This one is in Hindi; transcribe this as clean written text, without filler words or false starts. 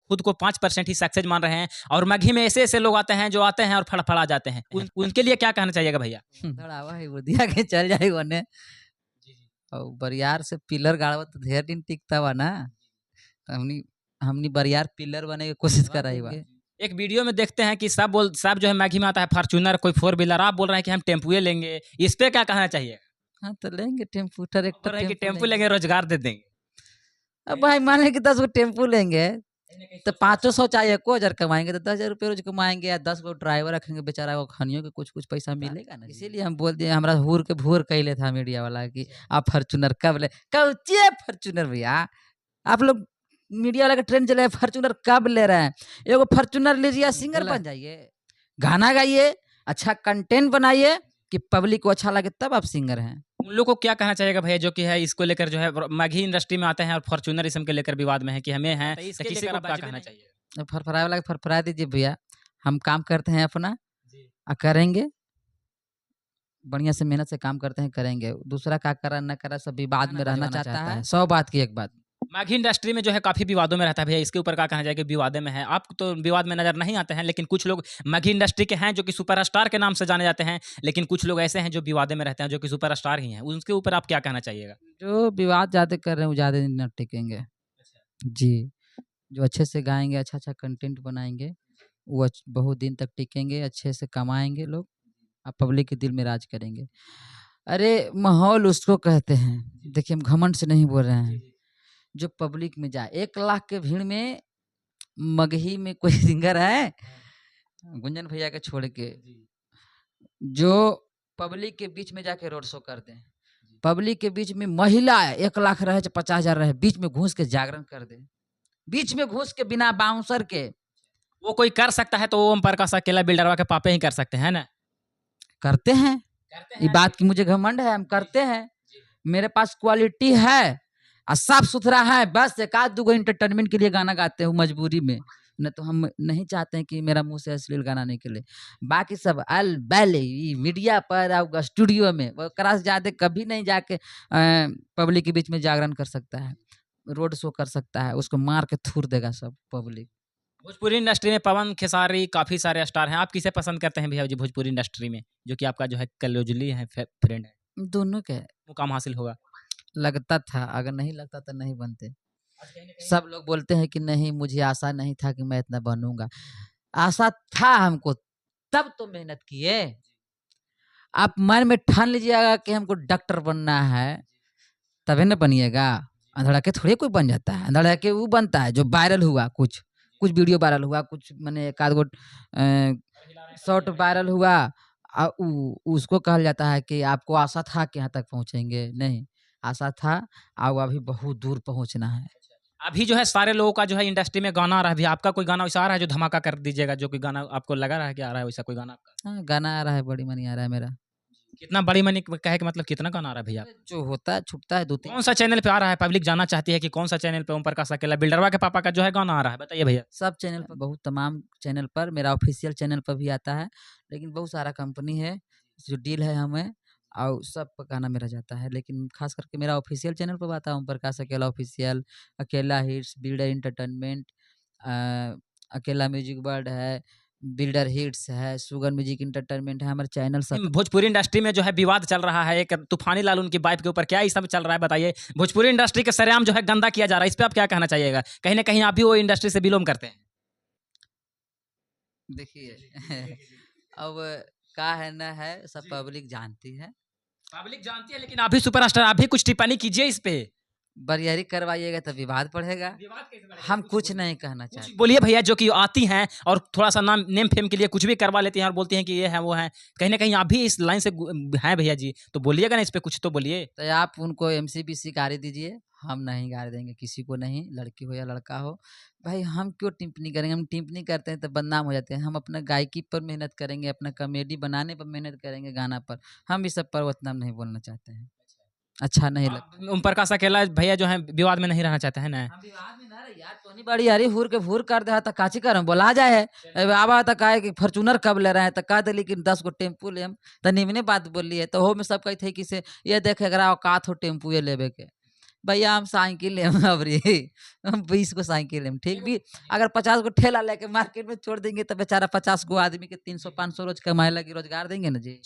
खुद को 5% ही सक्सेस मान रहे हैं और मगही में ऐसे लोग आते हैं जो आते हैं और फड़फड़ा जाते हैं। उनके लिए क्या कहना चाहिएगा भैया? धड़ावा है वो दिया के चल जाए ओने और बरियार से पिलर गाड़वा तो ढेर दिन टिकता बा ना, तो हमनी बरियार पिलर बने की कोशिश कर रही बा। एक वीडियो में देखते हैं कि सब जो है मैगी में आता है फॉर्च्यूनर, कोई 4 व्हीलर, आप बोल रहे हैं कि हम टेम्पुए लेंगे, इस पे क्या कहना चाहिए? हाँ तो लेंगे टेम्पू, बोल ट्रैक्टर रहे हैं कि टेम्पू टेम्पू लेंगे, रोजगार दे देंगे। अब भाई माने कि 10 गो टेम्पू लेंगे तो 500 चाहे 1,000 कमाएंगे तो 10,000 रुपये रोज कमाएंगे, या 10 गो ड्राइवर रखेंगे बेचारा वो खनियों के कुछ पैसा मिलेगा ना। इसीलिए हम बोल दिए, हमारा हुर के भूर कहले था मीडिया वाला कि आप फॉर्च्यूनर कब ले, कौचे फॉर्च्यूनर भैया, आप लोग मीडिया वाला का ट्रेंड चले, फॉर्च्यूनर कब ले रहे हैं? एगो फॉर्च्यूनर लीजिए, सिंगर बन जाइए, गाना गाइए, अच्छा कंटेंट बनाइए कि पब्लिक को अच्छा लगे, तब आप सिंगर हैं। उन लोग को क्या कहना चाहिएगा भैया जो कि है इसको लेकर जो है मैगी इंडस्ट्री में आते हैं और फॉर्च्यूनरिज्म के लेकर विवाद में है कि हमें है, तो किसी को क्या कहना चाहिए? फरफराए वाला फरफरा दीजिए भैया, हम काम करते हैं अपना करेंगे, बढ़िया से मेहनत से काम करते हैं, करेंगे। दूसरा क्या करा न करा सब विवाद में रहना चाहता है, 100 बात की एक बात। मैगी इंडस्ट्री में जो है काफी विवादों में रहता है भैया, इसके ऊपर क्या कहना चाहिए कि विवादों में है? आप तो विवाद में नजर नहीं आते हैं, लेकिन कुछ लोग मैगी इंडस्ट्री के हैं जो कि सुपरस्टार के नाम से जाने जाते हैं, लेकिन कुछ लोग ऐसे हैं जो विवादों में रहते हैं जो कि सुपरस्टार ही हैं, उनके ऊपर आप क्या कहना चाहिएगा? जो विवाद ज्यादा कर रहे हैं वो ज्यादा दिन न टिकेंगे जी। जो अच्छे से गाएंगे, अच्छा कंटेंट बनाएंगे, वो बहुत दिन तक टिकेंगे, अच्छे से कमाएंगे लोग, आप पब्लिक के दिल में राज करेंगे। अरे माहौल उसको कहते हैं, देखिए हम घमंड से नहीं बोल रहे हैं, जो पब्लिक में जाए। 1 लाख के भीड़ में मगही में कोई सिंगर है गुंजन भैया के छोड़ के जो पब्लिक के बीच में जाके रोड शो कर दे, पब्लिक के बीच में महिला 1 लाख रहे 50,000 रहे, बीच में घुस के जागरण कर दे, बीच में घुस के बिना बाउंसर के। वो कोई कर सकता है तो ओम प्रकाश अकेला बिल्डरवा के पापे ही कर सकते हैं ना? करते हैं, ये बात की मुझे घमंड है, हम करते हैं, मेरे पास क्वालिटी है और साफ सुथरा है, बस 1-2 एंटरटेनमेंट के लिए गाना गाते हैं मजबूरी में, न तो हम नहीं चाहते हैं कि मेरा मुंह से अश्लील गाना निकले। बाकी सब अल बैल मीडिया पर और स्टूडियो में वो क्रास ज्यादा कभी नहीं जाके पब्लिक के बीच में जागरण कर सकता है, रोड शो कर सकता है, उसको मार के थूर देगा सब पब्लिक। भोजपुरी इंडस्ट्री में पवन खेसारी काफी सारे स्टार हैं, आप किसे पसंद करते हैं भैया जी भोजपुरी इंडस्ट्री में, जो कि आपका जो है कलोजली है फ्रेंड है? दोनों के मुकाम हासिल होगा लगता था, अगर नहीं लगता तो नहीं बनते। सब लोग बोलते हैं कि नहीं, मुझे आशा नहीं था कि मैं इतना बनूंगा, आशा था हमको, तब तो मेहनत किए। आप मन में ठान लीजिएगा कि हमको डॉक्टर बनना है, तभी ना बनिएगा। अंधड़ा के थोड़े कोई बन जाता है, अंधड़ा के वो बनता है जो वायरल हुआ, कुछ वीडियो वायरल हुआ, कुछ मैंने एक आध गो शॉर्ट वायरल हुआ, उसको कहा जाता है कि आपको आशा था कि यहाँ तक पहुँचेंगे। नहीं, आशा था और अभी बहुत दूर पहुँचना है। अभी जो है सारे लोगों का जो है इंडस्ट्री में गाना आ रहा है भैया, आपका कोई गाना वैसा आ रहा है जो धमाका कर दीजिएगा, जो कि गाना आपको लगा रहा है कि आ रहा है वैसा कोई गाना आपका? हाँ, गाना आ रहा है, बड़ी मनी आ रहा है मेरा। कितना बड़ी मनी कहे कि मतलब कितना गाना आ रहा है भैया? जो होता है छुपता है 2-3। कौन सा चैनल पे आ रहा है? पब्लिक जानना चाहती है कि कौन सा चैनल पे ओम प्रकाश अकेला बिल्डरवा के पापा का जो है गाना आ रहा है, बताइए भैया। सब चैनल पर, बहुत तमाम चैनल पर, मेरा ऑफिशियल चैनल पर भी आता है, लेकिन बहुत सारा कंपनी है जो डील है हमें, और सब पर गाना मेरा जाता है, लेकिन खास करके मेरा ऑफिशियल चैनल पर आता है ओम प्रकाश अकेला ऑफिशियल, अकेला हिट्स, बिल्डर एंटरटेनमेंट, अकेला म्यूजिक वर्ल्ड है, बिल्डर हिट्स है, सुगर म्यूजिक एंटरटेनमेंट है, हमारे चैनल सब। भोजपुरी इंडस्ट्री में जो है विवाद चल रहा है, एक तूफानी लाल उनकी वाइफ के ऊपर, क्या ये सब चल रहा है बताइए? भोजपुरी इंडस्ट्री के सरेआम जो है गंदा किया जा रहा है, इस पे आप क्या कहना चाहिएगा? कहीं ना कहीं आप भी वो इंडस्ट्री से बिलोंग करते हैं। देखिए अब का है ना है, सब पब्लिक जानती है, लेकिन आप भी सुपरस्टार, आप भी कुछ टिप्पणी कीजिए इस पे। बरियारी करवाइएगा तो विवाद बढ़ेगा। हम कुछ नहीं कहना चाहते। बोलिए भैया, जो कि आती हैं और थोड़ा सा नाम नेम फेम के लिए कुछ भी करवा लेती हैं और बोलती हैं कि ये है वो है, कहीं ना कहीं आप भी इस लाइन से हैं भैया जी, तो बोलिएगा ना इस पे, कुछ तो बोलिए। तो आप उनको MCBC गाड़ी दीजिए, हम नहीं गाड़ी देंगे किसी को, नहीं, लड़की हो या लड़का हो। भाई हम क्यों टिप्पणी करेंगे? हम टिप्पणी करते हैं तो बदनाम हो जाते हैं। हम अपना गायकी पर मेहनत करेंगे, अपना कॉमेडी बनाने पर मेहनत करेंगे, गाना पर। हम इस सब पर उतना नहीं बोलना चाहते हैं, अच्छा नहीं लगता। ओम प्रकाश अकेला भैया जो है विवाद में नहीं रहना चाहते हैं ना? हम विवाद में ना रहे यार, टोनी बड़ी यारी हुर के भूर कर दे, काची करम बोला जाए है। आवा तक आए कि फॉर्चूनर कब ले रहे हैं, तो कह दे लेकिन 10 गो टेम्पू ले, हम तो निमने बात बोली है, तो हो में सब कहते हैं कि से ये देखे अगर औकात हो टेम्पू ये लेवे के, भैया हम साइकिल लेम अबरी हम 20 को साइकिल लेम ठीक भी अगर 50 को ठेला लेके मार्केट में छोड़ देंगे तो बेचारा 50 को आदमी के 300-500 रोज कमाए लगी रोजगार देंगे ना जी।